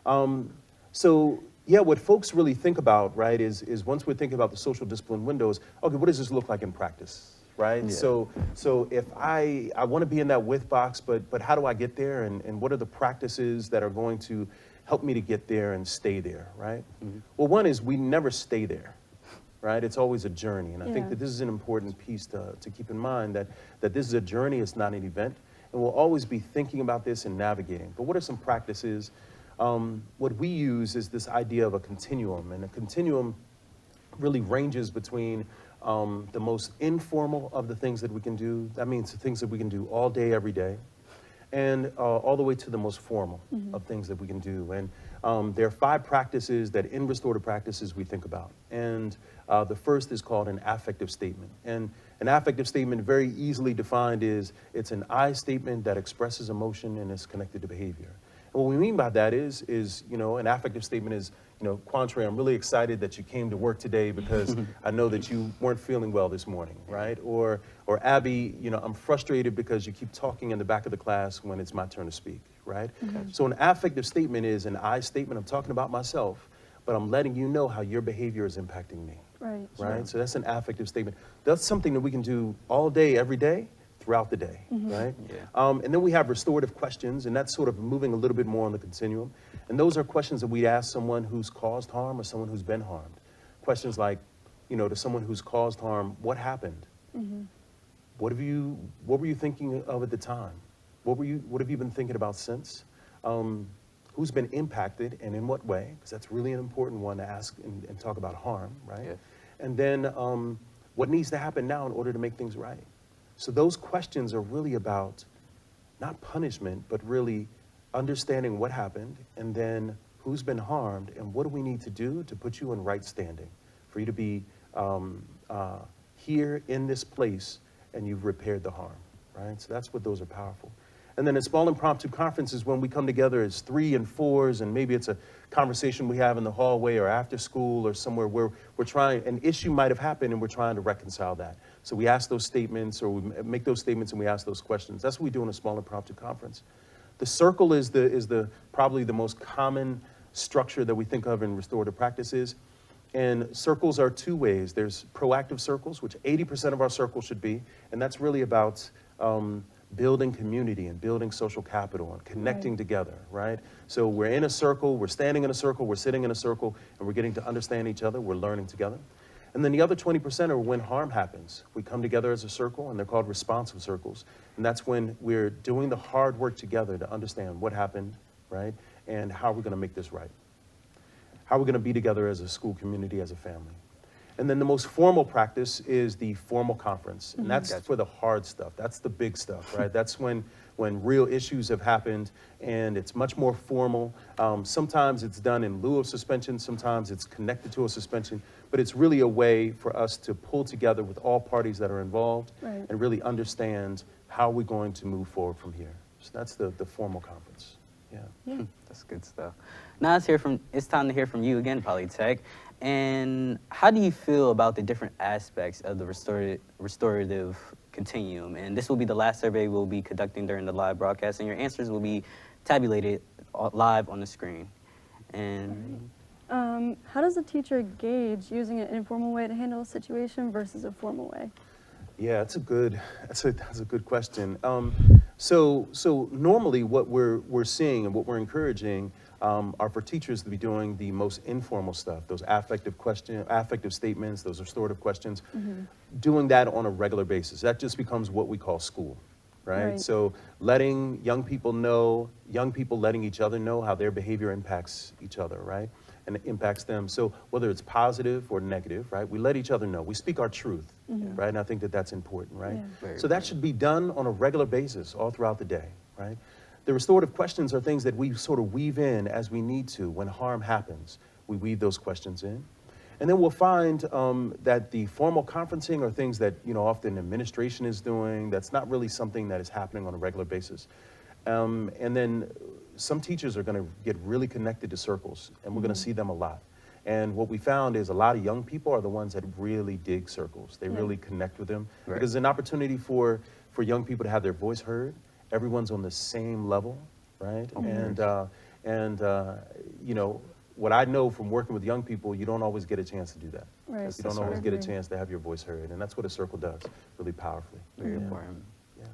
So yeah, what folks really think about, right, is once we're thinking about the social discipline windows, okay, what does this look like in practice, right? Yeah. So if I want to be in that with box, but how do I get there, and what are the practices that are going to help me to get there and stay there, right? Well, one is we never stay there, right? It's always a journey, and I think that this is an important piece to keep in mind, that this is a journey, it's not an event, and we'll always be thinking about this and navigating. But what are some practices? What we use is this idea of a continuum, and a continuum really ranges between the most informal of the things that we can do. That means the things that we can do all day, every day, and all the way to the most formal of things that we can do. And there are 5 practices that in restorative practices we think about. And the first is called an affective statement. And an affective statement, very easily defined, is it's an I statement that expresses emotion and is connected to behavior. And what we mean by that is an affective statement is, Quantre, I'm really excited that you came to work today because I know that you weren't feeling well this morning, right? Or Abby, I'm frustrated because you keep talking in the back of the class when it's my turn to speak, right? So an affective statement is an I statement. I'm talking about myself, but I'm letting you know how your behavior is impacting me. Right. Right? Sure. So that's an affective statement. That's something that we can do all day, every day, throughout the day, right? Yeah. And then we have restorative questions, and that's sort of moving a little bit more on the continuum. And those are questions that we ask someone who's caused harm or someone who's been harmed. Questions like, to someone who's caused harm, what happened? What were you thinking of at the time? What have you been thinking about since? Who's been impacted and in what way? Because that's really an important one to ask and talk about harm, right? Yeah. And then what needs to happen now in order to make things right? So those questions are really about not punishment, but really understanding what happened, and then who's been harmed, and what do we need to do to put you in right standing, for you to be here in this place, and you've repaired the harm, right? So that's what those are powerful. And then in small impromptu conferences, when we come together as 3 and 4s, and maybe it's a conversation we have in the hallway or after school or somewhere where we're trying, an issue might have happened and we're trying to reconcile that. So we ask those statements, or we make those statements and we ask those questions. That's what we do in a small impromptu conference. The circle is probably the most common structure that we think of in restorative practices. And circles are 2 ways. There's proactive circles, which 80% of our circles should be, and that's really about building community and building social capital and connecting together, right? So we're in a circle, we're standing in a circle, we're sitting in a circle, and we're getting to understand each other, we're learning together. And then the other 20% are when harm happens. We come together as a circle, and they're called responsive circles. And that's when we're doing the hard work together to understand what happened, right? And how we're gonna make this right. How we're gonna be together as a school community, as a family. And then the most formal practice is the formal conference. And that's for the hard stuff. That's the big stuff, right? That's when real issues have happened, and it's much more formal. Sometimes it's done in lieu of suspension. Sometimes it's connected to a suspension. But it's really a way for us to pull together with all parties that are involved and really understand how we're going to move forward from here. So that's the formal conference. Yeah. That's good stuff. Now it's time to hear from you again, Polytech. And how do you feel about the different aspects of the restorative continuum? And this will be the last survey we'll be conducting during the live broadcast, and your answers will be tabulated live on the screen. And how does a teacher gauge using an informal way to handle a situation versus a formal way? Yeah, that's a good question. So normally what we're seeing and what we're encouraging are for teachers to be doing the most informal stuff, those affective statements, those restorative questions, doing that on a regular basis. That just becomes what we call school, right? So letting young people know, young people letting each other know how their behavior impacts each other, right? And it impacts them. So whether it's positive or negative, right? We let each other know. We speak our truth, right? And I think that that's important, right? So that should be done on a regular basis all throughout the day, right? The restorative questions are things that we sort of weave in as we need to. When harm happens, we weave those questions in. And then we'll find that the formal conferencing are things that, often administration is doing. That's not really something that is happening on a regular basis. And then some teachers are gonna get really connected to circles, and we're gonna see them a lot. And what we found is a lot of young people are the ones that really dig circles. They really connect with them because it's an opportunity for young people to have their voice heard. Everyone's on the same level, right? And you know, what I know from working with young people, you don't always get a chance to do that. Right. You don't always get a Agree. chance to have your voice heard, and that's what a circle does, really powerfully. Very Yeah. important. Yeah.